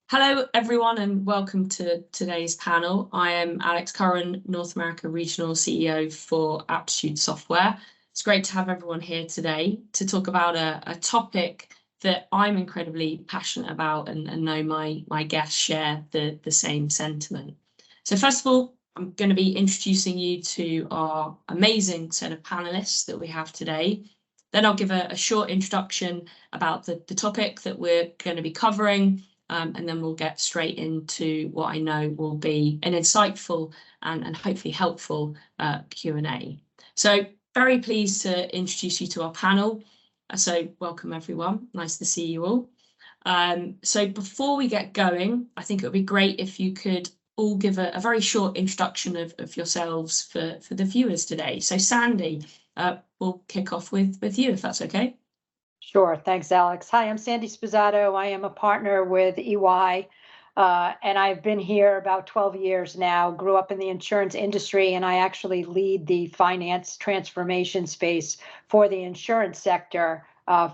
Hello, everyone, and welcome to today's panel. I am Alex Curran, North America Regional CEO for Aptitude Software. It's great to have everyone here today to talk about a topic that I'm incredibly passionate about and know my guests share the same sentiment. So first of all, I'm going to be introducing you to our amazing set of panelists that we have today. Then I'll give a short introduction about the topic that we're going to be covering. And then we'll get straight into what I know will be an insightful and hopefully helpful Q&A. So very pleased to introduce you to our panel. So welcome everyone, nice to see you all. So before we get going, I think it would be great if you could all give a very short introduction of yourselves for the viewers today. So Sandy, we'll kick off with you if that's okay. Sure. Thanks, Alex. Hi, I'm Sandy Sposato. I am a partner with EY, and I've been here about 12 years now, grew up in the insurance industry, and I actually lead the finance transformation space for the insurance sector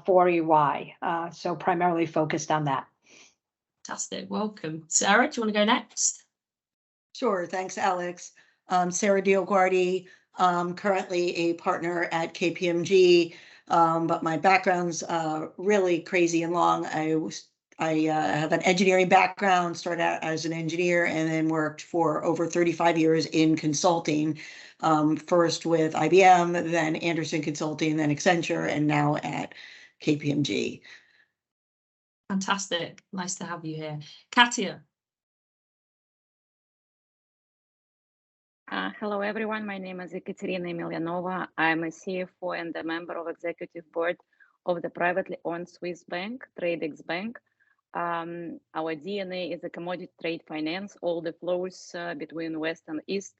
for EY, so primarily focused on that. Fantastic. Welcome. Sarah, do you want to go next? Sure. Thanks, Alex. Sarah DioGuardi, currently a partner at KPMG. But my background's really crazy and long. I have an engineering background, started out as an engineer and then worked for over 35 years in consulting, first with IBM, then Andersen Consulting, then Accenture, and now at KPMG. Fantastic. Nice to have you here. Katia. Hello, everyone. My name is Ekaterina Emelianova. I'm a CFO and a member of executive board of the privately owned Swiss bank, TradeX Bank. Our DNA is a commodity trade finance, all the flows between West and East.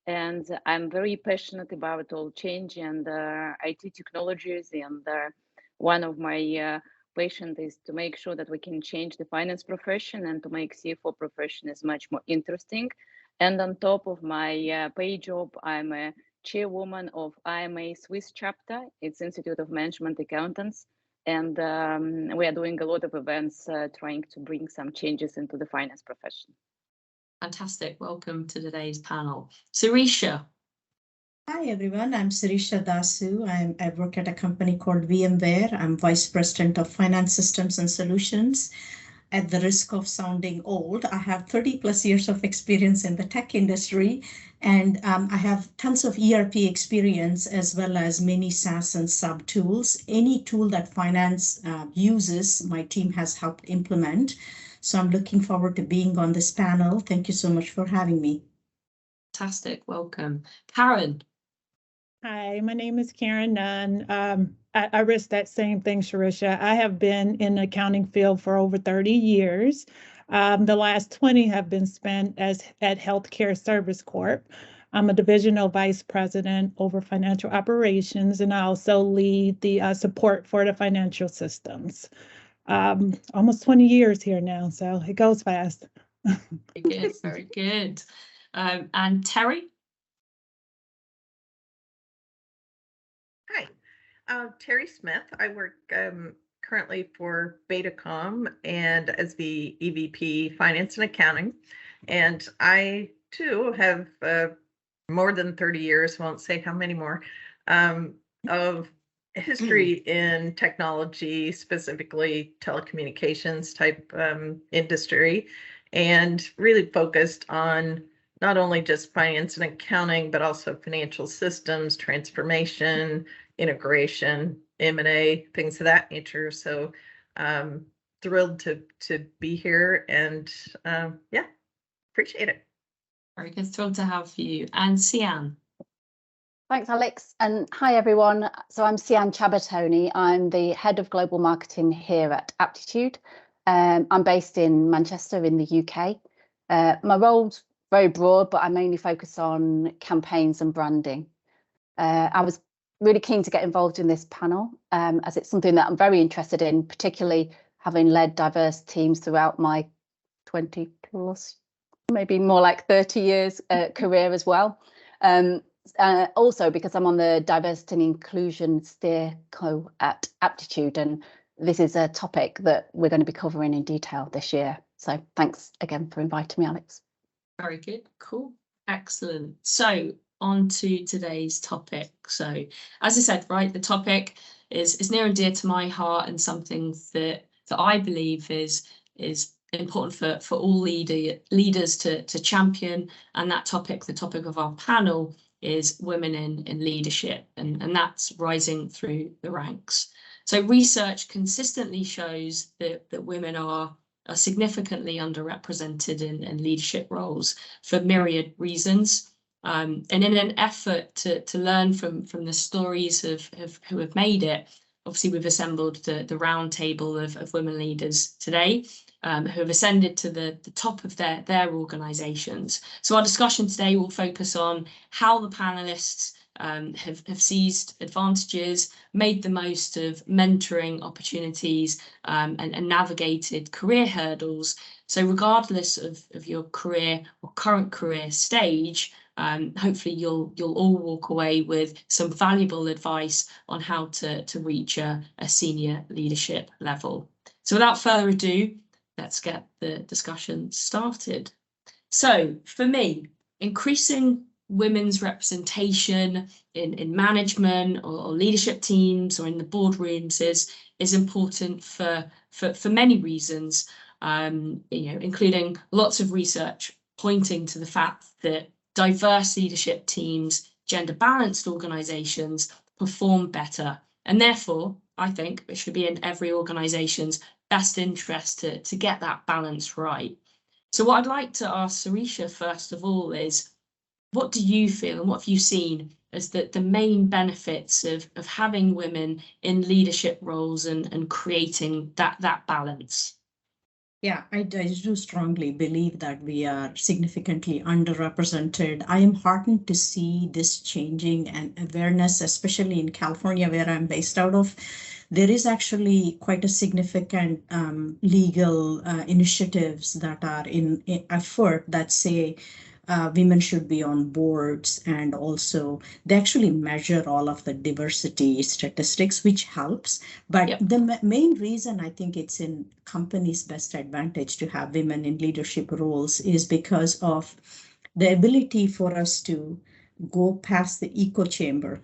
And I'm very passionate about all change and IT technologies. And one of my passions is to make sure that we can change the finance profession and to make CFO profession is much more interesting. And on top of my pay job, I'm a chairwoman of IMA Swiss chapter. It's Institute of Management Accountants. And we are doing a lot of events trying to bring some changes into the finance profession. Fantastic. Welcome to today's panel. Sirisha. Hi, everyone. I'm Sirisha Dasu. I work at a company called VMware. I'm Vice President of Finance Systems and Solutions. At the risk of sounding old, I have 30 plus years of experience in the tech industry, and I have tons of ERP experience as well as many SaaS and sub tools. Any tool that finance uses, my team has helped implement. So I'm looking forward to being on this panel. Thank you so much for having me. Fantastic. Welcome. Karen. Hi, my name is Karen Nunn. I risk that same thing, Sirisha. I have been in the accounting field for over 30 years. The last 20 have been spent at Healthcare Service Corp. I'm a divisional vice president over financial operations, and I also lead the support for the financial systems. Almost 20 years here now, so it goes fast. Very good, very good. And Terry? Hi, Terry Smith. I work currently for Betacom and as the EVP Finance and Accounting. And I, too, have more than 30 years, won't say how many more, of history in technology, specifically telecommunications type industry, and really focused on not only just finance and accounting, but also financial systems, transformation, integration, M&A, things of that nature. So thrilled to be here and yeah, appreciate it. Very good, thrilled to have you. And Sian. Thanks, Alex. And hi, everyone. So I'm Sian Chabatoni. I'm the head of global marketing here at Aptitude. I'm based in Manchester in the UK. My role's very broad, but I mainly focus on campaigns and branding. I was really keen to get involved in this panel as it's something that I'm very interested in, particularly having led diverse teams throughout my 20 plus, maybe more like 30 years career as well. also because I'm on the Diversity and Inclusion Steer Co at Aptitude, and this is a topic that we're going to be covering in detail this year. So thanks again for inviting me, Alex. Very good. Cool. Excellent. So on to today's topic. So as I said, right, the topic is near and dear to my heart, and something that I believe is important for all leaders to champion. And that topic, the topic of our panel, is women in leadership, and that's rising through the ranks. So research consistently shows that women are significantly underrepresented in leadership roles for myriad reasons. And in an effort to learn from the stories of who have made it, obviously we've assembled the roundtable of women leaders today, who have ascended to the top of their organisations. So our discussion today will focus on how the panelists have seized advantages, made the most of mentoring opportunities, and navigated career hurdles. So regardless of your career or current career stage, hopefully you'll all walk away with some valuable advice on how to reach a senior leadership level. So without further ado, let's get the discussion started. So for me, increasing women's representation in management or leadership teams or in the boardrooms is important for many reasons, including lots of research pointing to the fact that diverse leadership teams, gender balanced organizations perform better. And therefore, I think it should be in every organization's best interest to get that balance right. So what I'd like to ask Sirisha first of all is, what do you feel and what have you seen as the main benefits of having women in leadership roles and creating that balance? Yeah, I do strongly believe that we are significantly underrepresented. I am heartened to see this changing and awareness, especially in California, where I'm based out of. There is actually quite a significant legal initiatives that are in effort that say women should be on boards, and also they actually measure all of the diversity statistics, which helps. But Yep. The main reason I think it's in companies' best advantage to have women in leadership roles is because of the ability for us to go past the echo chamber.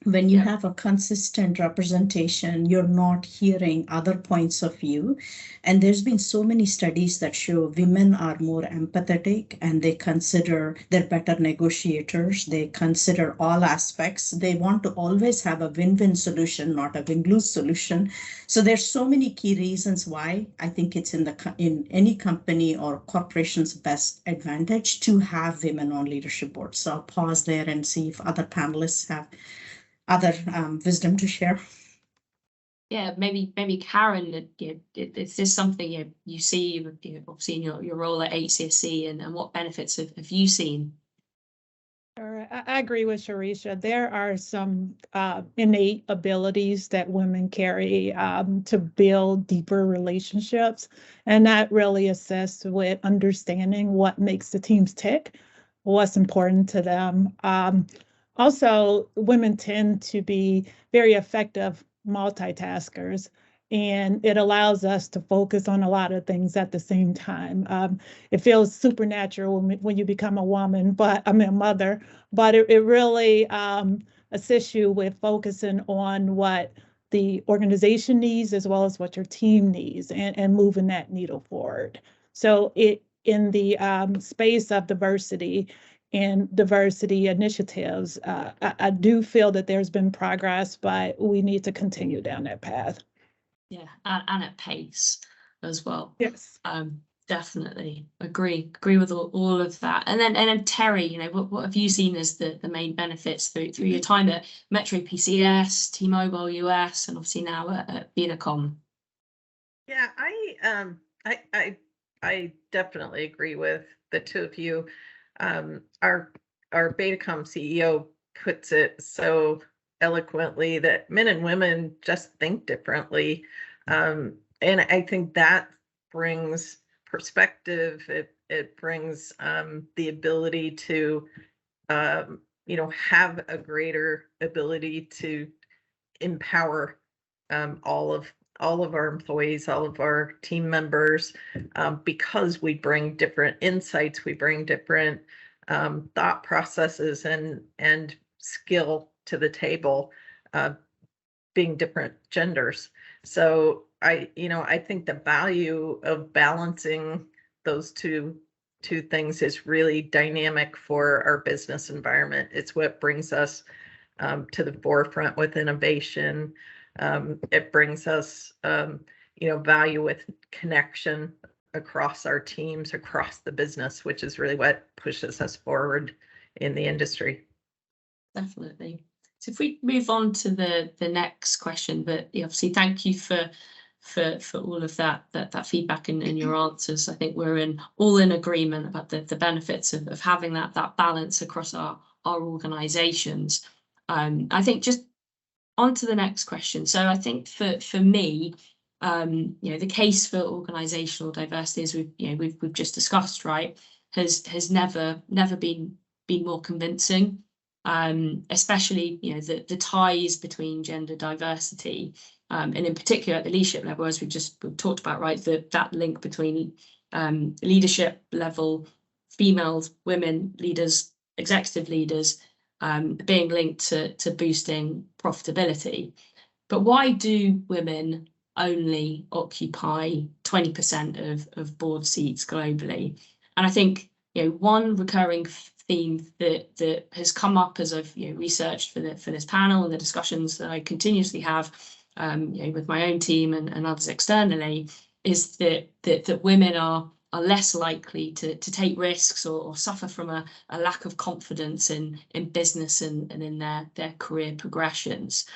When you Yep. have a consistent representation, you're not hearing other points of view. And there's been so many studies that show women are more empathetic, and they're better negotiators. They consider all aspects. They want to always have a win-win solution, not a win-lose solution. So there's so many key reasons why I think it's in any company or corporation's best advantage to have women on leadership boards. So I'll pause there and see if other panelists have other wisdom to share. Yeah, maybe Karen, is this something you see, obviously in your role at HCSC, and what benefits have you seen? Sure. I agree with Sirisha. There are some innate abilities that women carry to build deeper relationships, and that really assists with understanding what makes the teams tick, what's important to them. Also, women tend to be very effective multitaskers, and it allows us to focus on a lot of things at the same time. It feels supernatural when you become a woman, but I mean a mother, but it really assists you with focusing on what the organization needs as well as what your team needs, and moving that needle forward. So in the space of diversity and diversity initiatives, I do feel that there's been progress, but we need to continue down that path. Yeah, and at pace as well. Yes. Definitely agree with all of that. And then Terry, what have you seen as the main benefits through your time at Metro PCS, T-Mobile US, and obviously now at Betacom? Yeah, I definitely agree with the two of you. Our Betacom CEO puts it so eloquently that men and women just think differently, and I think that brings perspective. It brings the ability to have a greater ability to empower all of our employees, all of our team members, because we bring different insights, we bring different thought processes and skill to the table, being different genders. So I think the value of balancing those two things is really dynamic for our business environment. It's what brings us to the forefront with innovation. It brings us, value with connection across our teams, across the business, which is really what pushes us forward in the industry. Definitely. So if we move on to the next question, but obviously thank you for all of that feedback and your answers. I think we're all in agreement about the benefits of having that balance across our organizations. I think just on to the next question. So I think for me, the case for organizational diversity, as we've just discussed, right, has never been more convincing. Especially the ties between gender diversity, and in particular at the leadership level, as we've talked about, right, that link between leadership level females, women leaders, executive leaders, being linked to boosting profitability. But why do women only occupy 20% of board seats globally? And I think one recurring theme that has come up as I've researched for this panel and the discussions that I continuously have with my own team and others externally is that women are less likely to take risks or suffer from a lack of confidence in business and in their career progressions.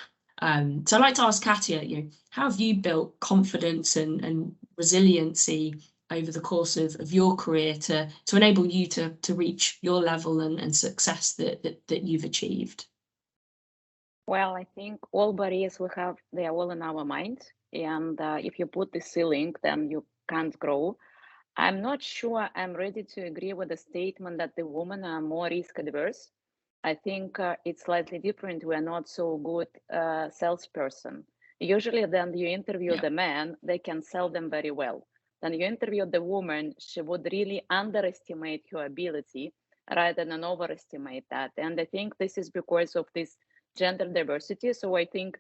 So I'd like to ask Katia, how have you built confidence and resiliency over the course of your career to enable you to reach your level and success that you've achieved? Well, I think all barriers we have, they are all in our mind. And if you put the ceiling, then you can't grow. I'm not sure I'm ready to agree with the statement that the women are more risk adverse. I think it's slightly different. We're not so good salesperson. Usually then you interview the man, they can sell them very well. Then you interview the woman, she would really underestimate her ability rather than overestimate that. And I think this is because of this gender diversity. So I think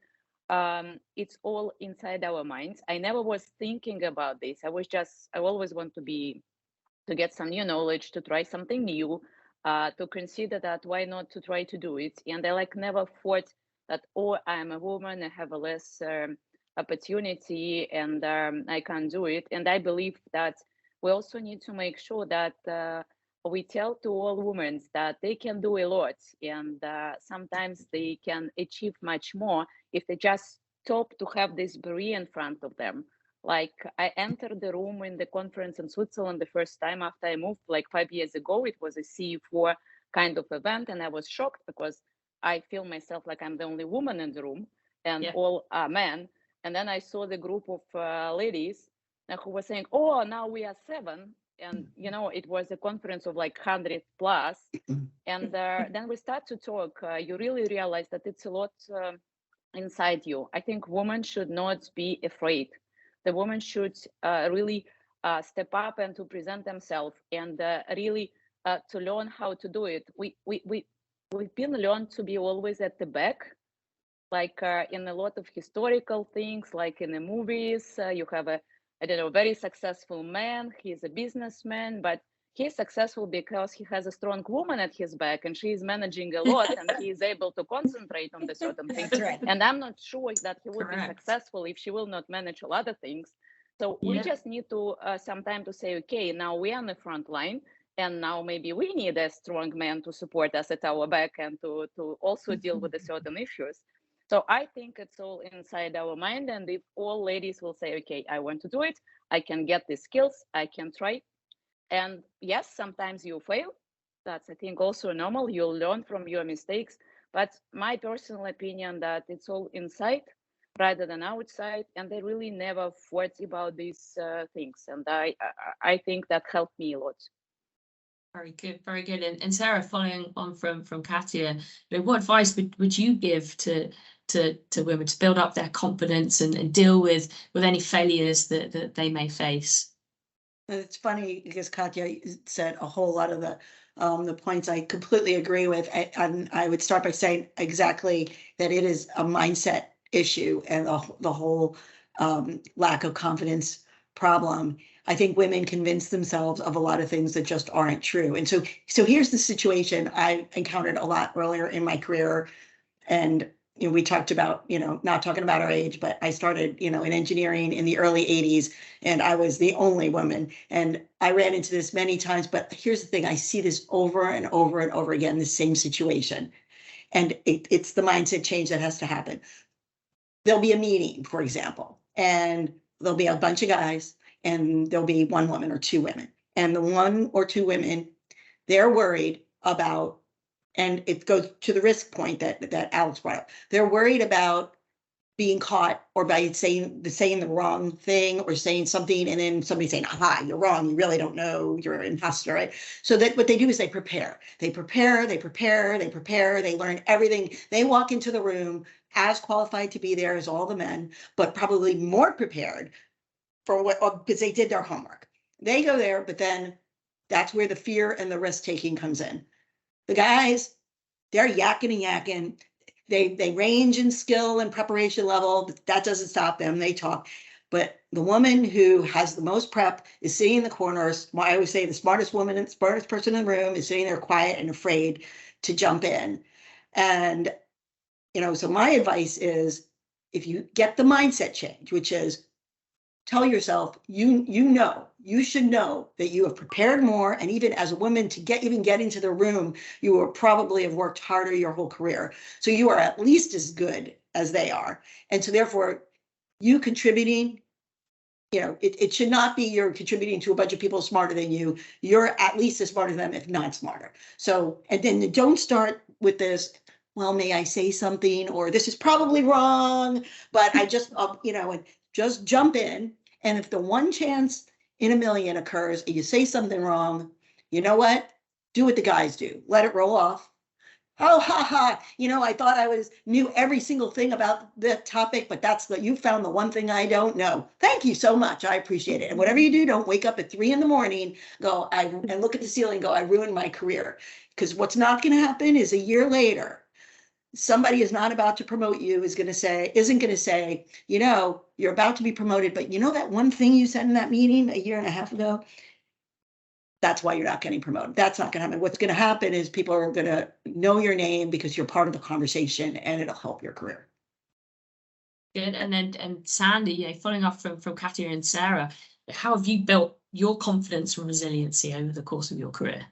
it's all inside our minds. I never was thinking about this. I always want to get some new knowledge, to try something new, to consider that why not to try to do it. And I never thought that, oh, I'm a woman, I have a less opportunity and I can't do it. And I believe that we also need to make sure that we tell to all women that they can do a lot and sometimes they can achieve much more if they just stop to have this barrier in front of them. Like I entered the room in the conference in Switzerland the first time after I moved, like 5 years ago. It was a CE4 kind of event, and I was shocked because I feel myself like I'm the only woman in the room, and all are men. And then I saw the group of ladies who were saying, "Oh, now we are 7." And it was a conference of like 100 plus. And then we start to talk. You really realize that it's a lot inside you. I think women should not be afraid. The women should really step up and to present themselves and really to learn how to do it. We've been learned to be always at the back, like in a lot of historical things, like in the movies. You have a very successful man. He's a businessman, but he's successful because he has a strong woman at his back and she is managing a lot and he is able to concentrate on the certain things. Right. And I'm not sure that he would be successful if she will not manage a lot of things. So we just need to sometime to say, okay, now we are on the front line and now maybe we need a strong man to support us at our back and to also deal with the certain issues. So I think it's all inside our mind. And if all ladies will say, okay, I want to do it, I can get the skills, I can try. And yes, sometimes you fail. That's, I think, also normal. You'll learn from your mistakes. But my personal opinion that it's all inside rather than outside. And I really never thought about these things. And I think that helped me a lot. Very good, very good. And Sarah, following on from Katia, what advice would you give to women to build up their confidence and deal with any failures that they may face? It's funny because Katya said a whole lot of the points I completely agree with. And I would start by saying exactly that it is a mindset issue and the whole lack of confidence problem. I think women convince themselves of a lot of things that just aren't true. And so here's the situation I encountered a lot earlier in my career. And we talked about, not talking about our age, but I started, in engineering in the early 80s, and I was the only woman. And I ran into this many times, but here's the thing, I see this over and over and over again, the same situation. And it's the mindset change that has to happen. There'll be a meeting, for example, and there'll be a bunch of guys, and there'll be one woman or two women. And the one or two women, they're worried about, and it goes to the risk point that Alex brought up. They're worried about being caught or by saying the wrong thing or saying something and then somebody saying, aha, you're wrong, you really don't know, you're an imposter, right? So that what they do is they prepare. They learn everything. They walk into the room as qualified to be there as all the men, but probably more prepared for because they did their homework. They go there, but then that's where the fear and the risk taking comes in. The guys, they're yakking. They range in skill and preparation level, but that doesn't stop them. They talk. But the woman who has the most prep is sitting in the corners. I always say the smartest woman and the smartest person in the room is sitting there quiet and afraid to jump in. And, so my advice is if you get the mindset change, which is tell yourself, you should know that you have prepared more. And even as a woman to get into the room, you will probably have worked harder your whole career. So you are at least as good as they are. And so therefore you contributing, it should not be you're contributing to a bunch of people smarter than you. You're at least as smart as them, if not smarter. So, and then don't start with this, well, may I say something? Or this is probably wrong, but I just, and just jump in. And if the one chance in a million occurs and you say something wrong, you know what? Do what the guys do. Let it roll off. Oh, ha. I thought I knew every single thing about the topic, but you found the one thing I don't know. Thank you so much. I appreciate it. And whatever you do, don't wake up at 3 a.m, and look at the ceiling, go, I ruined my career. Because what's not going to happen is a year later, somebody is not about to promote you isn't going to say, you're about to be promoted, but that one thing you said in that meeting a year and a half ago, that's why you're not getting promoted. That's not going to happen. What's going to happen is people are going to know your name because you're part of the conversation and it'll help your career. Good. And Sandy, following up from Katia and Sarah, how have you built your confidence and resiliency over the course of your career?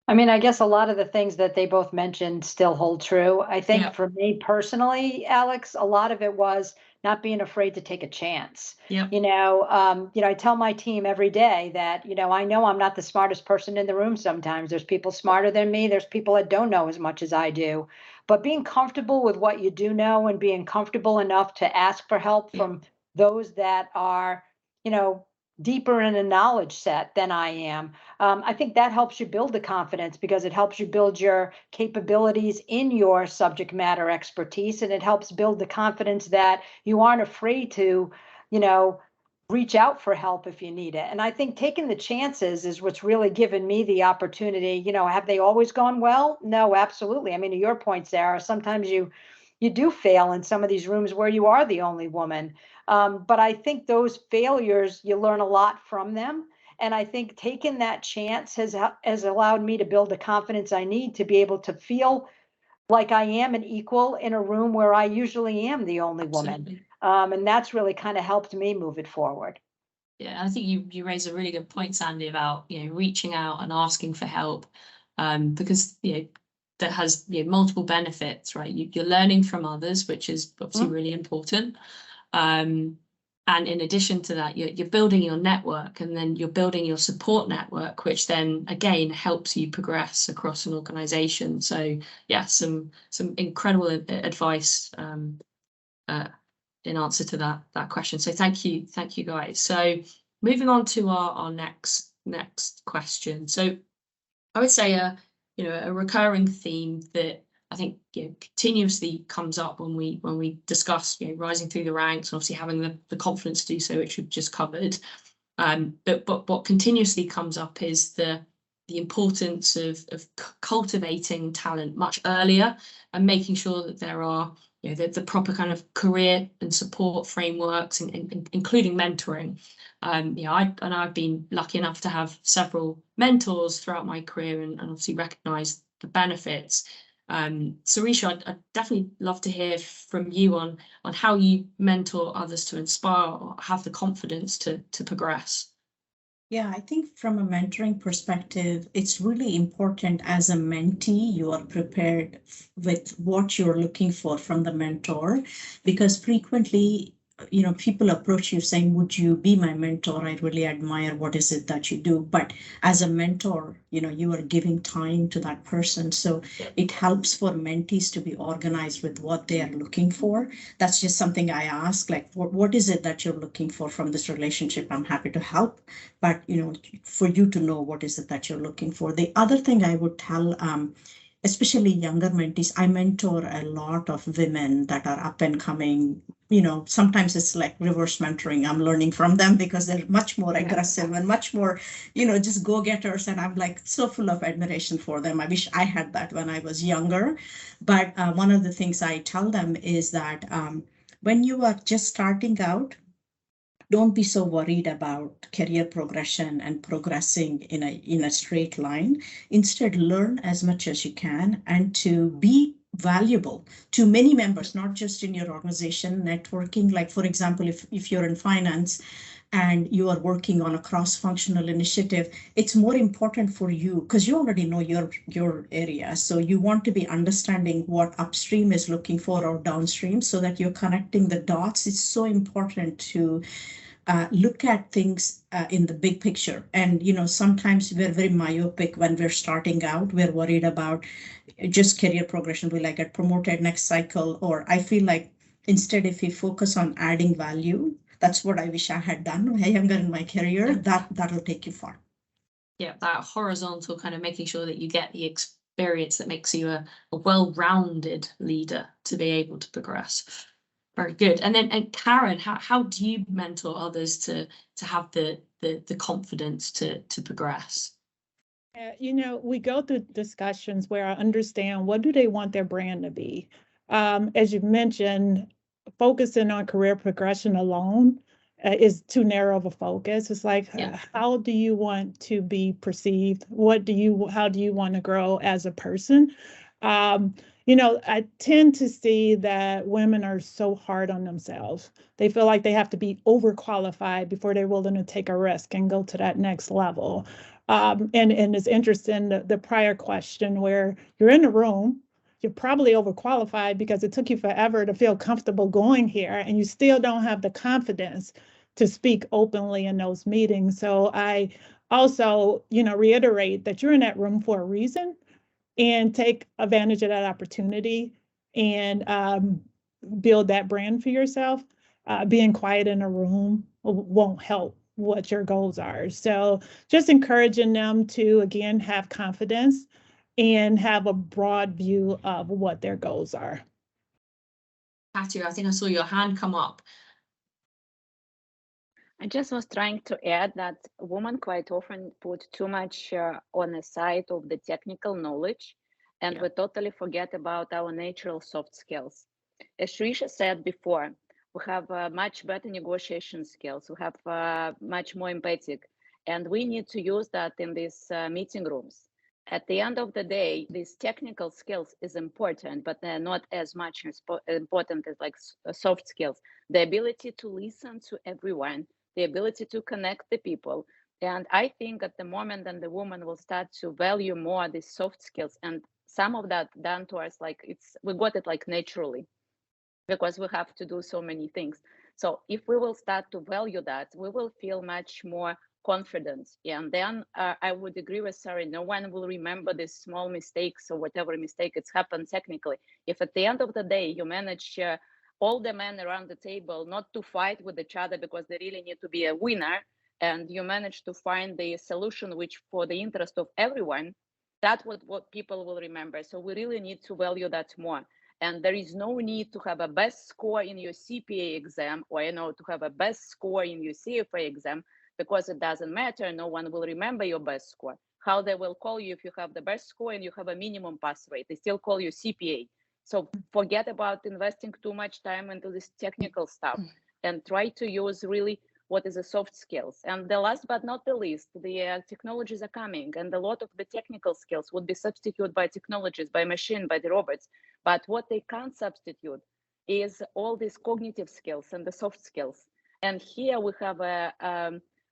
I mean, I guess a lot of the things that they both mentioned still hold true. I think for me personally, Alex, a lot of it was not being afraid to take a chance. Yep. I tell my team every day that, I know I'm not the smartest person in the room sometimes. There's people smarter than me. There's people that don't know as much as I do. But being comfortable with what you do know and being comfortable enough to ask for help from those that are, deeper in a knowledge set than I am. I think that helps you build the confidence because it helps you build your capabilities in your subject matter expertise, and it helps build the confidence that you aren't afraid to, reach out for help if you need it. And I think taking the chances is what's really given me the opportunity. Have they always gone well? No, absolutely. I mean, to your point, Sarah, sometimes you do fail in some of these rooms where you are the only woman. But I think those failures, you learn a lot from them. And I think taking that chance has allowed me to build the confidence I need to be able to feel like I am an equal in a room where I usually am the only woman. And that's really kind of helped me move it forward. Yeah, I think you raise a really good point, Sandy, about reaching out and asking for help, because that has multiple benefits, right? You're learning from others, which is obviously really important. And in addition to that, you're building your network, and then you're building your support network, which then again helps you progress across an organization. So yeah, some incredible advice in answer to that question. So thank you guys. So moving on to our next question. So I would say a recurring theme that I think continuously comes up when we discuss rising through the ranks, and obviously having the confidence to do so, which we've just covered. But what continuously comes up is the importance of cultivating talent much earlier and making sure that there are the proper kind of career and support frameworks, including mentoring. I've been lucky enough to have several mentors throughout my career and obviously recognise the benefits. Sirisha, I'd definitely love to hear from you on how you mentor others to inspire or have the confidence to progress. Yeah, I think from a mentoring perspective, it's really important as a mentee, you are prepared with what you're looking for from the mentor, because frequently, people approach you saying, would you be my mentor? I really admire what is it that you do. But as a mentor, you are giving time to that person. So it helps for mentees to be organized with what they are looking for. That's just something I ask, like, what is it that you're looking for from this relationship? I'm happy to help. But, for you to know what is it that you're looking for. The other thing I would tell, especially younger mentees, I mentor a lot of women that are up and coming. Sometimes it's like reverse mentoring. I'm learning from them because they're much more aggressive and much more, just go-getters. And I'm like so full of admiration for them. I wish I had that when I was younger. But one of the things I tell them is that when you are just starting out, don't be so worried about career progression and progressing in a straight line. Instead, learn as much as you can and to be valuable to many members, not just in your organization. Networking, like for example, if you're in finance and you are working on a cross-functional initiative, it's more important for you because you already know your area. So you want to be understanding what upstream is looking for or downstream so that you're connecting the dots. It's so important to look at things in the big picture. And, sometimes we're very myopic when we're starting out. We're worried about just career progression. Will I get promoted next cycle? Or I feel like instead, if we focus on adding value, that's what I wish I had done younger in my career. That'll take you far. Yeah, that horizontal kind of making sure that you get the experience that makes you a well-rounded leader to be able to progress. Very good. And Karen, how do you mentor others to have the confidence to progress? We go through discussions where I understand what do they want their brand to be. As you've mentioned, focusing on career progression alone is too narrow of a focus. It's like, how do you want to be perceived? How do you want to grow as a person? I tend to see that women are so hard on themselves. They feel like they have to be overqualified before they're willing to take a risk and go to that next level. And it's interesting, the prior question where you're in a room, you're probably overqualified because it took you forever to feel comfortable going here, and you still don't have the confidence to speak openly in those meetings. So I also, reiterate that you're in that room for a reason, and take advantage of that opportunity and build that brand for yourself. Being quiet in a room won't help what your goals are. So just encouraging them to, again, have confidence and have a broad view of what their goals are. Katya, I think I saw your hand come up. I just was trying to add that women quite often put too much on the side of the technical knowledge, and we totally forget about our natural soft skills. As Sirisha said before, we have much better negotiation skills. We have much more empathic, and we need to use that in these meeting rooms. At the end of the day, these technical skills is important, but they're not as much important as like soft skills. The ability to listen to everyone, the ability to connect the people. And I think at the moment then the woman will start to value more these soft skills, and some of that done to us, like we got it like naturally because we have to do so many things. So if we will start to value that, we will feel much more confident. And then I would agree with Sarah, no one will remember these small mistakes or whatever mistake it's happened technically. If at the end of the day, you manage all the men around the table not to fight with each other because they really need to be a winner, and you manage to find the solution which for the interest of everyone, That's what people will remember. So we really need to value that more. And there is no need to have a best score in your CPA exam, or to have a best score in your CFA exam, because it doesn't matter. No one will remember your best score. How they will call you if you have the best score and you have a minimum pass rate? They still call you CPA. So forget about investing too much time into this technical stuff and try to use really what is the soft skills. And the last but not the least, the technologies are coming, and a lot of the technical skills would be substituted by technologies, by machine, by the robots. But what they can't substitute is all these cognitive skills and the soft skills. And here we have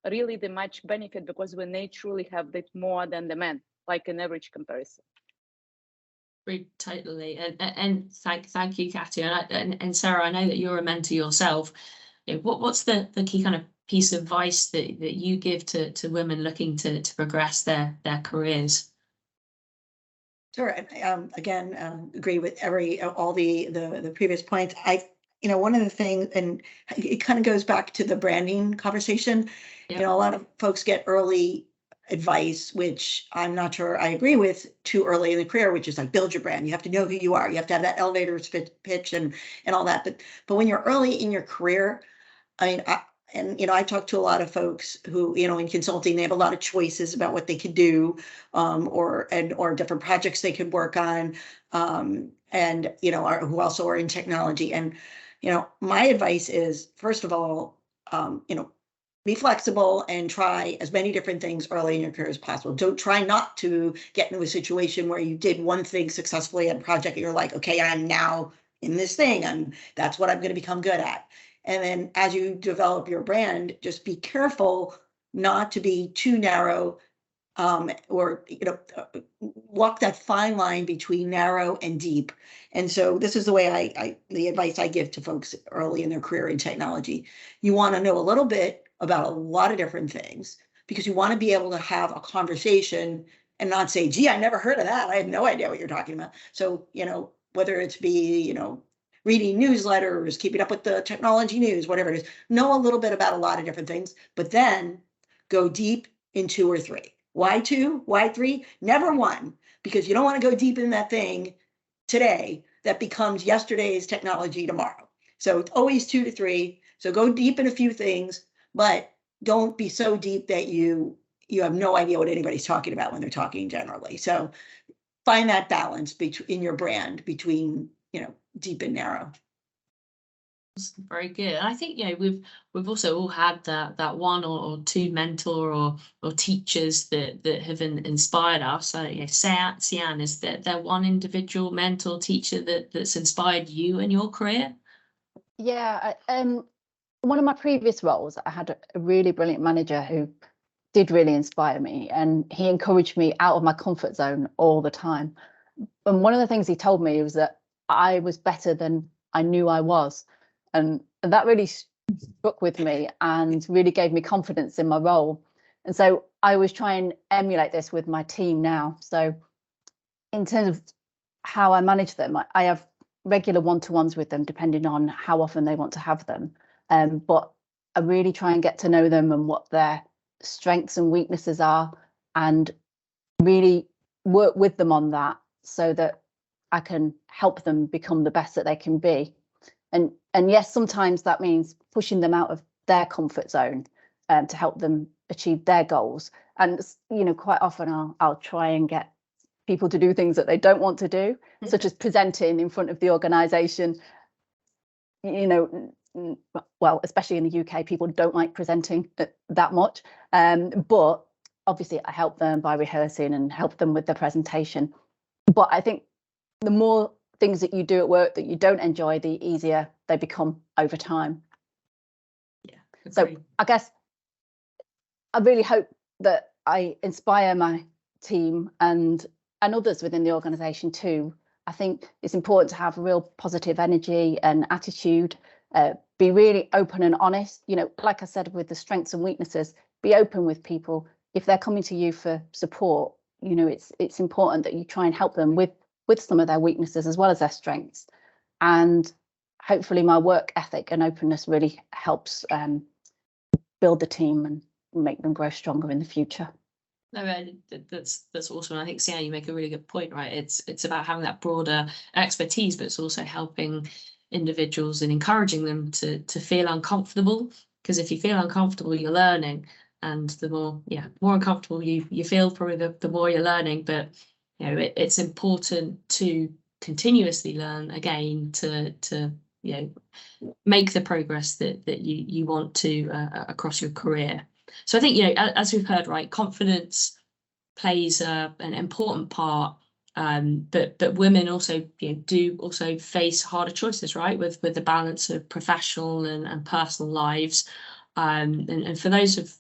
really the much benefit, because we naturally have that more than the men, like an average comparison. Totally. And thank you, Katya. And Sarah, I know that you're a mentor yourself. What's the key kind of piece of advice that you give to women looking to progress their careers? Sure. Again, agree with all the previous points. One of the things, and it kind of goes back to the branding conversation. Yep. A lot of folks get early advice, which I'm not sure I agree with, too early in the career, which is like, build your brand. You have to know who you are. You have to have that elevator pitch and all that. But when you're early in your career, I talk to a lot of folks who, in consulting, they have a lot of choices about what they could do, or different projects they could work on, and who also are in technology. And my advice is, first of all, be flexible and try as many different things early in your career as possible. Don't try not to get into a situation where you did one thing successfully at a project and you're like, okay, I'm now in this thing, and that's what I'm going to become good at. And then as you develop your brand, just be careful not to be too narrow, or walk that fine line between narrow and deep. And so this is the way the advice I give to folks early in their career in technology. You want to know a little bit about a lot of different things, because you want to be able to have a conversation and not say, gee, I never heard of that. I have no idea what you're talking about. So, whether it's be, reading newsletters, keeping up with the technology news, whatever it is, know a little bit about a lot of different things, but then go deep in 2 or 3. Why 2? Why 3? Never 1, because you don't want to go deep in that thing today that becomes yesterday's technology tomorrow. So it's always 2 to 3. So go deep in a few things, but don't be so deep that you have no idea what anybody's talking about when they're talking generally. So find that balance in your brand between, deep and narrow. Very good. And I think we've also all had that one or two mentor or teachers that have inspired us. Sian, is there one individual mentor teacher that's inspired you in your career? Yeah, one of my previous roles, I had a really brilliant manager who did really inspire me, and he encouraged me out of my comfort zone all the time. And one of the things he told me was that I was better than I knew I was. And that really stuck with me and really gave me confidence in my role. And so I always try and emulate this with my team now. So in terms of how I manage them, I have regular one-to-ones with them, depending on how often they want to have them. But I really try and get to know them and what their strengths and weaknesses are, and really work with them on that so that I can help them become the best that they can be. And yes, sometimes that means pushing them out of their comfort zone to help them achieve their goals. And quite often I'll try and get people to do things that they don't want to do, such as presenting in front of the organisation. Well, especially in the UK, people don't like presenting that much. But obviously I help them by rehearsing and help them with the presentation. But I think the more things that you do at work that you don't enjoy, the easier they become over time. Yeah. So I guess I really hope that I inspire my team and others within the organisation too. I think it's important to have real positive energy and attitude, be really open and honest. Like I said, with the strengths and weaknesses, be open with people. If they're coming to you for support, it's important that you try and help them with some of their weaknesses as well as their strengths. And hopefully my work ethic and openness really helps build the team and make them grow stronger in the future. No, that's awesome. I think, Sian, you make a really good point, right? It's about having that broader expertise, but it's also helping individuals and encouraging them to feel uncomfortable. Because if you feel uncomfortable, you're learning, and the more uncomfortable you feel, probably the more you're learning. But it's important to continuously learn again to make the progress that you want to across your career. So I think, as we've heard, right, confidence plays an important part, but women also do also face harder choices, right, with the balance of professional and personal lives, and for those of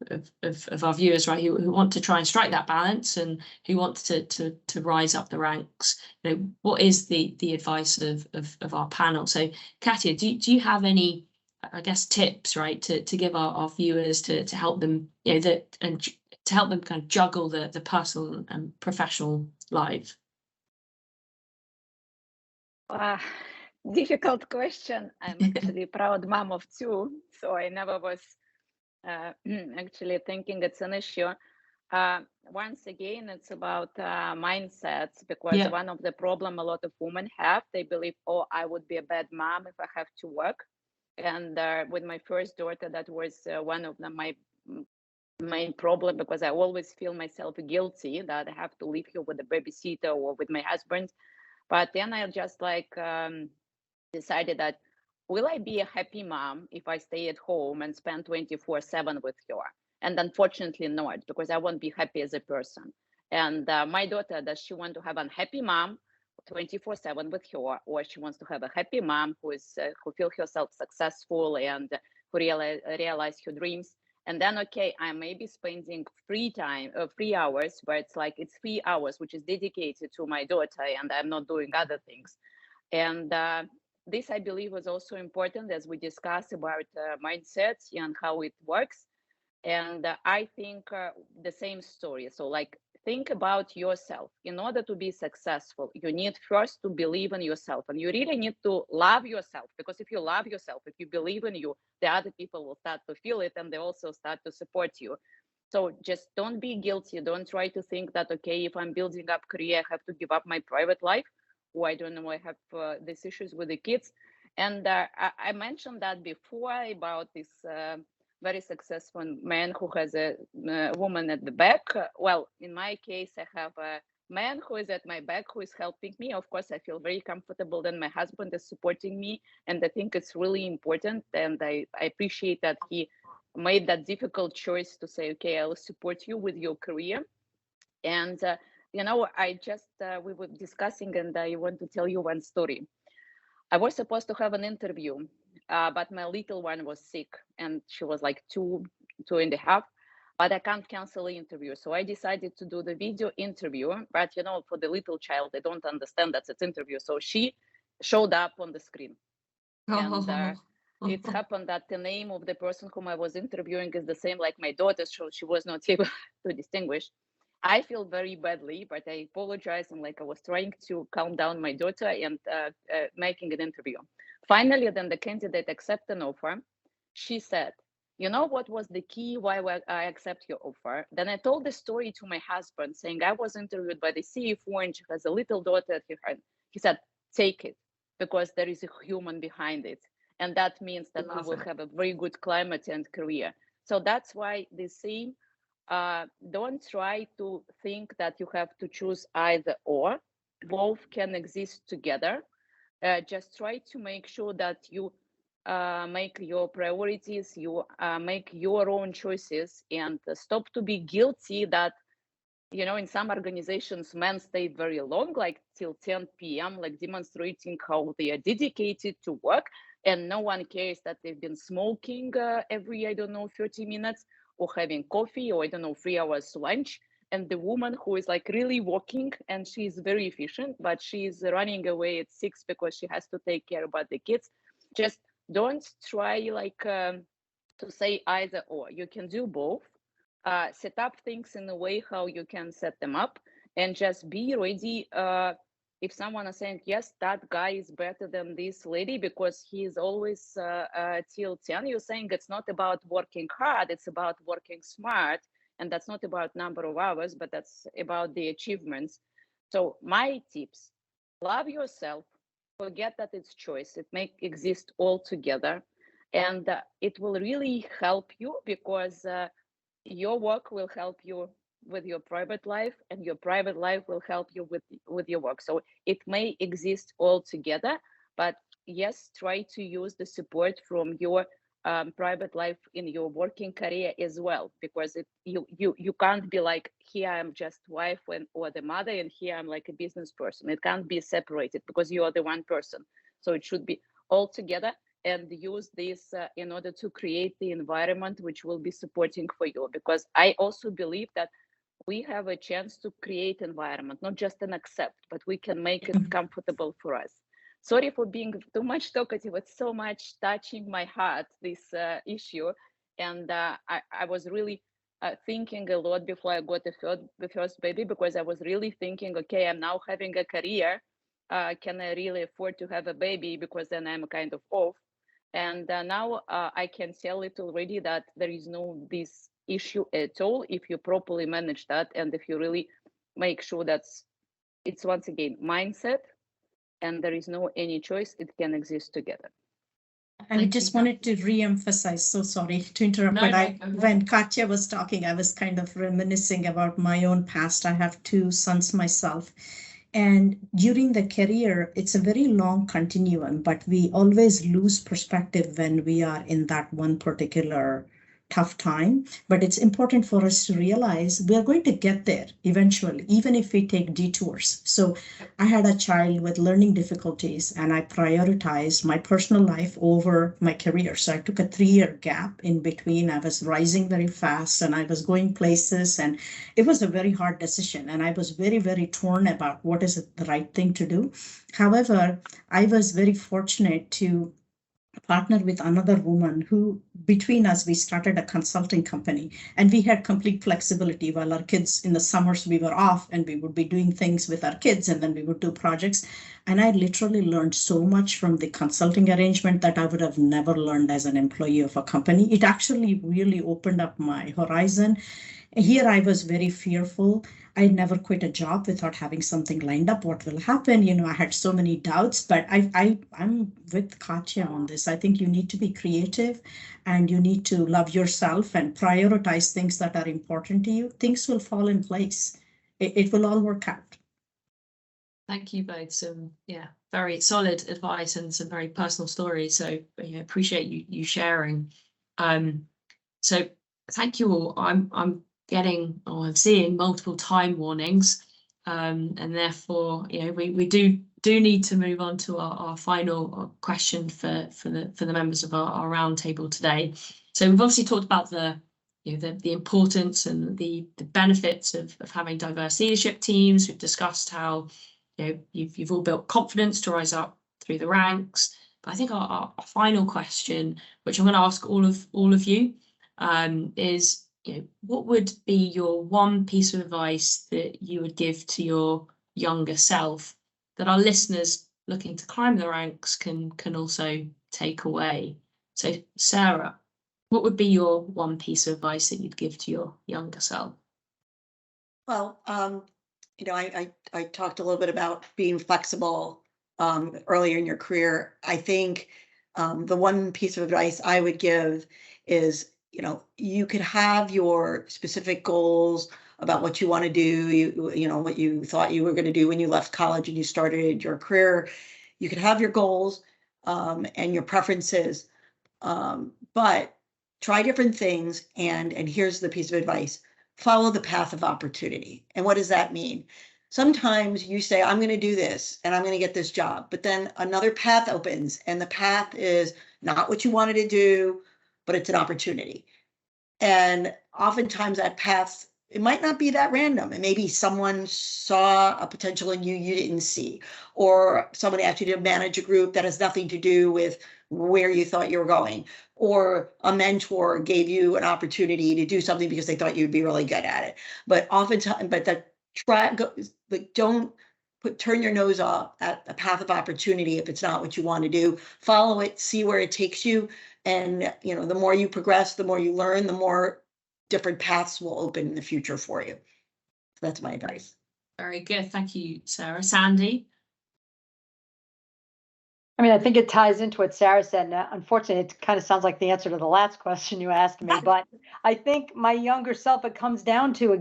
of our viewers, right, who want to try and strike that balance and who want to rise up the ranks, what is the advice of our panel? So Katja, do you have any, I guess, tips, right, to give our viewers to help them, to help them kind of juggle the personal and professional life? Difficult question. I'm actually a proud mom of two, so I never was actually thinking it's an issue. Once again, it's about mindsets, because one of the problem a lot of women have, they believe, oh, I would be a bad mom if I have to work. And with my first daughter, that was one of my main problem, because I always feel myself guilty that I have to leave her with a babysitter or with my husband. But then I just decided that, will I be a happy mom if I stay at home and spend 24/7 with her? And unfortunately not, because I won't be happy as a person. And my daughter, does she want to have a happy mom 24/7 with her, or she wants to have a happy mom who feels herself successful and who realize her dreams? And then, okay, I may be spending free hours, but it's 3 hours, which is dedicated to my daughter, and I'm not doing other things. And this, I believe, was also important as we discuss about mindsets and how it works. And I think the same story. So think about yourself. In order to be successful, you need first to believe in yourself, and you really need to love yourself, because if you love yourself, if you believe in you, the other people will start to feel it, and they also start to support you. So just don't be guilty. Don't try to think that, okay, if I'm building up career, I have to give up my private life, or I don't know, I have these issues with the kids. And I mentioned that before about this very successful man who has a woman at the back. Well, in my case, I have a man who is at my back, who is helping me. Of course, I feel very comfortable that my husband is supporting me, and I think it's really important. And I appreciate that he made that difficult choice to say, okay, I will support you with your career. And I just we were discussing, and I want to tell you one story. I was supposed to have an interview, but my little one was sick, and she was like 2.5, but I can't cancel the interview. So I decided to do the video interview, but for the little child, they don't understand that it's interview. So she showed up on the screen. And it happened that the name of the person whom I was interviewing is the same like my daughter, so she was not able to distinguish. I feel very badly, but I apologize. And I was trying to calm down my daughter and making an interview. Finally, then the candidate accepted an offer. She said, you know what was the key why I accept your offer? Then I told the story to my husband, saying I was interviewed by the CFO and she has a little daughter at her hand. He said, take it, because there is a human behind it. And that means that we will have a very good climate and career. So that's why they say, don't try to think that you have to choose either or. Both can exist together. Just try to make sure that you make your priorities, you make your own choices, and stop to be guilty that, in some organizations, men stay very long, like till 10 p.m., demonstrating how they are dedicated to work, and no one cares that they've been smoking every, 30 minutes, or having coffee, or 3 hours lunch. And the woman who is really working, and she's very efficient, but she's running away at 6 because she has to take care about the kids. Just don't try to say either or. You can do both. Set up things in a way how you can set them up, and just be ready. If someone is saying, yes, that guy is better than this lady because he is always till 10, you're saying it's not about working hard, it's about working smart And that's not about number of hours, but that's about the achievements. So my tips: love yourself, forget that it's choice, it may exist all together, and it will really help you, because your work will help you with your private life, and your private life will help you with your work. So it may exist all together, but yes, try to use the support from your private life in your working career as well, because you can't be like, here I'm just wife or the mother, and here I'm like a business person. It can't be separated, because you are the one person. So it should be all together, and use this in order to create the environment which will be supporting for you. Because I also believe that we have a chance to create environment, not just an accept, but we can make it comfortable for us. Sorry for being too much talkative. It's so much touching my heart, this issue. And I was really thinking a lot before I got the first baby, because I was really thinking, okay, I'm now having a career. Can I really afford to have a baby? Because then I'm kind of off. And now I can tell it already that there is no this issue at all if you properly manage that, and if you really make sure that it's once again mindset, and there is no any choice, it can exist together. And I just wanted to re-emphasize, so sorry to interrupt, but when Katya was talking, I was kind of reminiscing about my own past. I have 2 sons myself. And during the career, it's a very long continuum, but we always lose perspective when we are in that one particular tough time. But it's important for us to realize we are going to get there eventually, even if we take detours. So I had a child with learning difficulties, and I prioritized my personal life over my career. So I took a 3-year gap in between. I was rising very fast, and I was going places, and it was a very hard decision. And I was very, very torn about what is the right thing to do. However, I was very fortunate to partner with another woman who, between us, we started a consulting company, and we had complete flexibility. While our kids, in the summers, we were off, and we would be doing things with our kids, and then we would do projects. And I literally learned so much from the consulting arrangement that I would have never learned as an employee of a company. It actually really opened up my horizon. Here I was very fearful. I never quit a job without having something lined up. What will happen? You know, I had so many doubts, but I'm with Katya on this. I think you need to be creative, and you need to love yourself and prioritize things that are important to you. Things will fall in place. It will all work out. Thank you both. Some very solid advice and some very personal stories. So appreciate you sharing. So thank you all. I'm seeing multiple time warnings, and therefore we do need to move on to our final question for the members of our roundtable today. So we've obviously talked about the importance and the benefits of having diverse leadership teams. We've discussed how you've all built confidence to rise up through the ranks. But I think our final question, which I'm going to ask all of you, is what would be your one piece of advice that you would give to your younger self that our listeners looking to climb the ranks can also take away? So Sarah, what would be your one piece of advice that you'd give to your younger self? Well, I talked a little bit about being flexible earlier in your career. I think the one piece of advice I would give is, you could have your specific goals about what you want to do, what you thought you were going to do when you left college and you started your career. You could have your goals and your preferences, but try different things. And here's the piece of advice: follow the path of opportunity. And what does that mean? Sometimes you say, I'm going to do this and I'm going to get this job, but then another path opens, and the path is not what you wanted to do, but it's an opportunity. And oftentimes that path, it might not be that random. And maybe someone saw a potential in you didn't see, or someone asked you to manage a group that has nothing to do with where you thought you were going, or a mentor gave you an opportunity to do something because they thought you'd be really good at it. But oftentimes, don't turn your nose off at a path of opportunity if it's not what you want to do. Follow it, see where it takes you. And the more you progress, the more you learn, the more different paths will open in the future for you. That's my advice. Very good. Thank you, Sarah. Sandy? I mean, I think it ties into what Sarah said. And unfortunately, it kind of sounds like the answer to the last question you asked me. But I think my younger self, it comes down to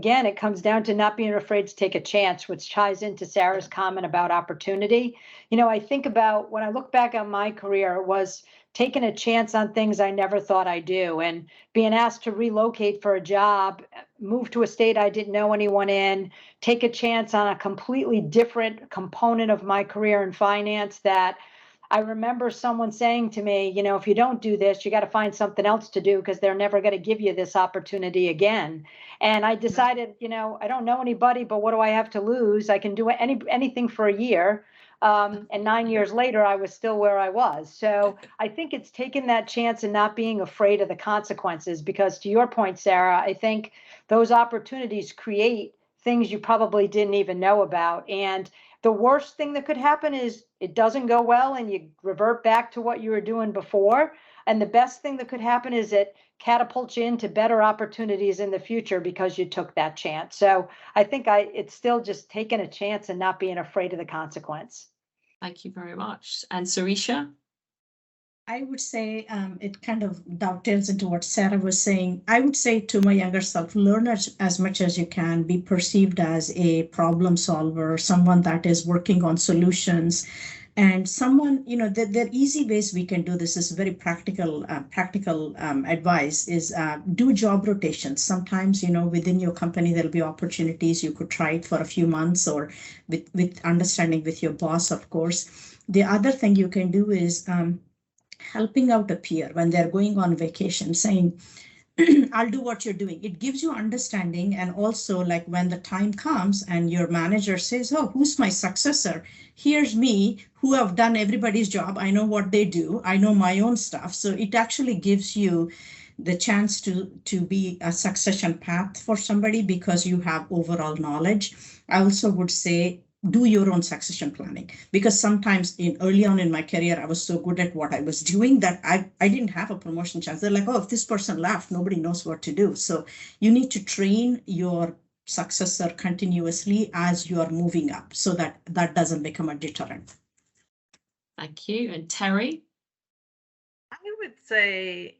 not being afraid to take a chance, which ties into Sarah's comment about opportunity. You know, I think about when I look back on my career, it was taking a chance on things I never thought I'd do, and being asked to relocate for a job, move to a state I didn't know anyone in, take a chance on a completely different component of my career in finance that I remember someone saying to me, you know, if you don't do this, you got to find something else to do because they're never going to give you this opportunity again. And I decided, you know, I don't know anybody, but what do I have to lose? I can do anything for a year. And 9 years later, I was still where I was. So I think it's taking that chance and not being afraid of the consequences, because to your point, Sarah, I think those opportunities create things you probably didn't even know about. And the worst thing that could happen is it doesn't go well and you revert back to what you were doing before. And the best thing that could happen is it catapults you into better opportunities in the future because you took that chance. So I think it's still just taking a chance and not being afraid of the consequence. Thank you very much. And Sarisha? I would say it kind of dovetails into what Sarah was saying. I would say to my younger self, learn as much as you can, be perceived as a problem solver, someone that is working on solutions, and someone, you know, there are easy ways we can do this. Is very practical advice is do job rotations. Sometimes, you know, within your company, there'll be opportunities. You could try it for a few months, or with understanding with your boss, of course. The other thing you can do is helping out a peer when they're going on vacation, saying, I'll do what you're doing. It gives you understanding. And also, like, when the time comes and your manager says, oh, who's my successor? Here's me, who have done everybody's job. I know what they do. I know my own stuff. So it actually gives you the chance to be a succession path for somebody because you have overall knowledge. I also would say, do your own succession planning, because sometimes early on in my career, I was so good at what I was doing that I didn't have a promotion chance. They're like, oh, if this person left, nobody knows what to do. So you need to train your successor continuously as you are moving up so that doesn't become a deterrent. Thank you. And Terry? I would say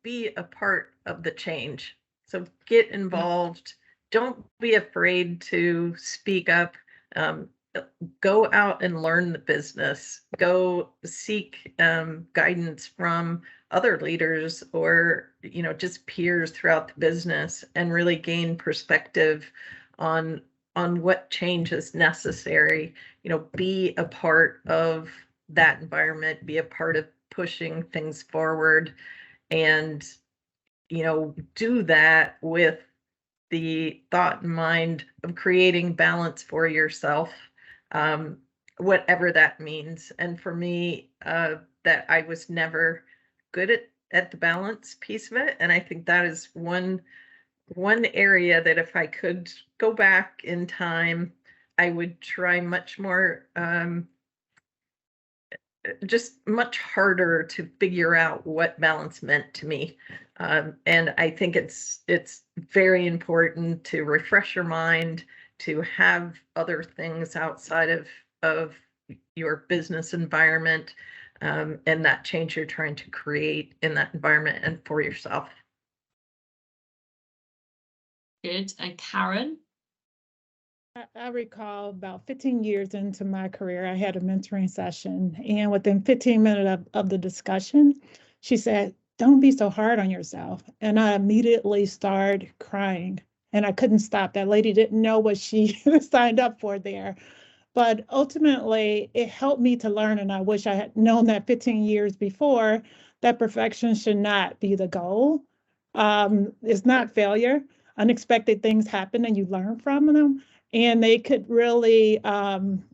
be a part of the change. So get involved. Don't be afraid to speak up. Go out and learn the business. Go seek guidance from other leaders or, you know, just peers throughout the business, and really gain perspective on what change is necessary. You know, be a part of that environment, be a part of pushing things forward, and, you know, do that with the thought in mind of creating balance for yourself, whatever that means. And for me, that I was never good at the balance piece of it. And I think that is one area that if I could go back in time, I would try much more, just much harder to figure out what balance meant to me. And I think it's very important to refresh your mind, to have other things outside of your business environment, and that change you're trying to create in that environment and for yourself. Good. And Karen? I recall about 15 years into my career, I had a mentoring session, and within 15 minutes of the discussion, she said, don't be so hard on yourself. And I immediately started crying, and I couldn't stop. That lady didn't know what she signed up for there. But ultimately, it helped me to learn, and I wish I had known that 15 years before, that perfection should not be the goal. It's not failure. Unexpected things happen, and you learn from them. And they could really,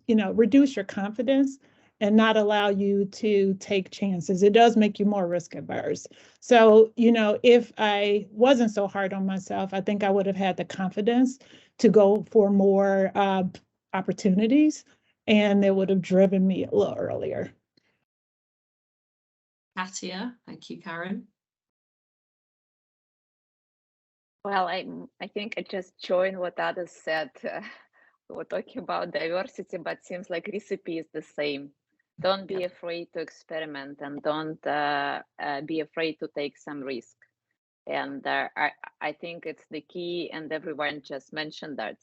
reduce your confidence and not allow you to take chances. It does make you more risk averse. So, you know, if I wasn't so hard on myself, I think I would have had the confidence to go for more opportunities, and it would have driven me a little earlier. Katia? Thank you, Karen. Well, I think I just joined what others said. We were talking about diversity, but seems like recipe is the same. Don't be afraid to experiment, and don't be afraid to take some risk. And I think it's the key, and everyone just mentioned that.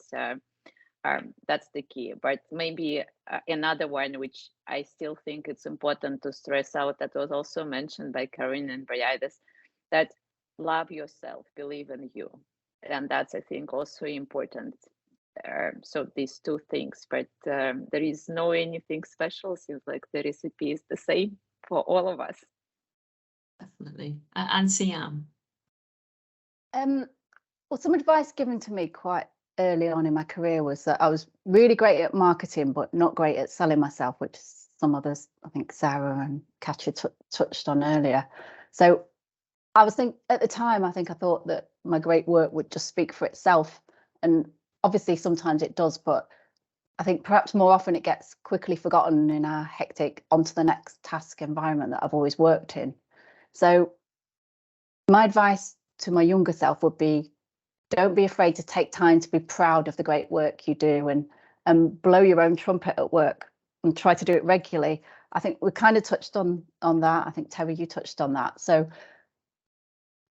That's the key. But maybe another one, which I still think it's important to stress out, that was also mentioned by Karin and Briadis, that love yourself, believe in you. And that's, I think, also important. So these two things, but there is no anything special. Seems like the recipe is the same for all of us. Definitely. And Siam. Well, some advice given to me quite early on in my career was that I was really great at marketing, but not great at selling myself, which some others, I think Sarah and Katja touched on earlier. So I was at the time, I thought that my great work would just speak for itself. And obviously sometimes it does, but I think perhaps more often it gets quickly forgotten in our hectic onto the next task environment that I've always worked in. So my advice to my younger self would be, don't be afraid to take time to be proud of the great work you do, and blow your own trumpet at work and try to do it regularly. I think we kind of touched on that. I think Terry, you touched on that. So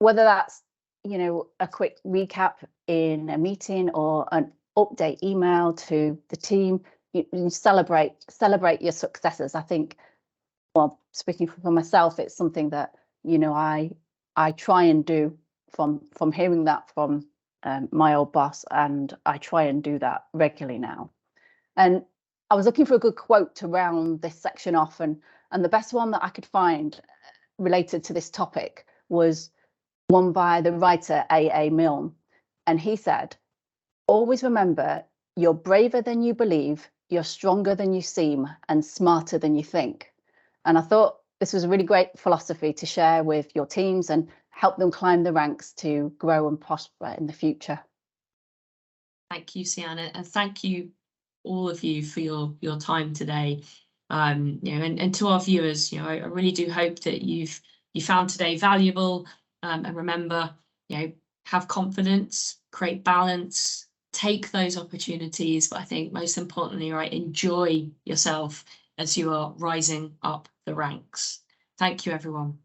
whether that's, a quick recap in a meeting or an update email to the team, you celebrate your successes. I think, well, speaking for myself, it's something that, I try and do from hearing that from my old boss, and I try and do that regularly now. And I was looking for a good quote to round this section off, and the best one that I could find related to this topic was one by the writer A.A. Milne. And he said, "Always remember, you're braver than you believe, you're stronger than you seem, and smarter than you think." And I thought this was a really great philosophy to share with your teams and help them climb the ranks to grow and prosper in the future. Thank you, Sienna, and thank you all of you for your time today. And to our viewers, I really do hope that you found today valuable. And remember, have confidence, create balance, take those opportunities, but I think most importantly, enjoy yourself as you are rising up the ranks. Thank you, everyone.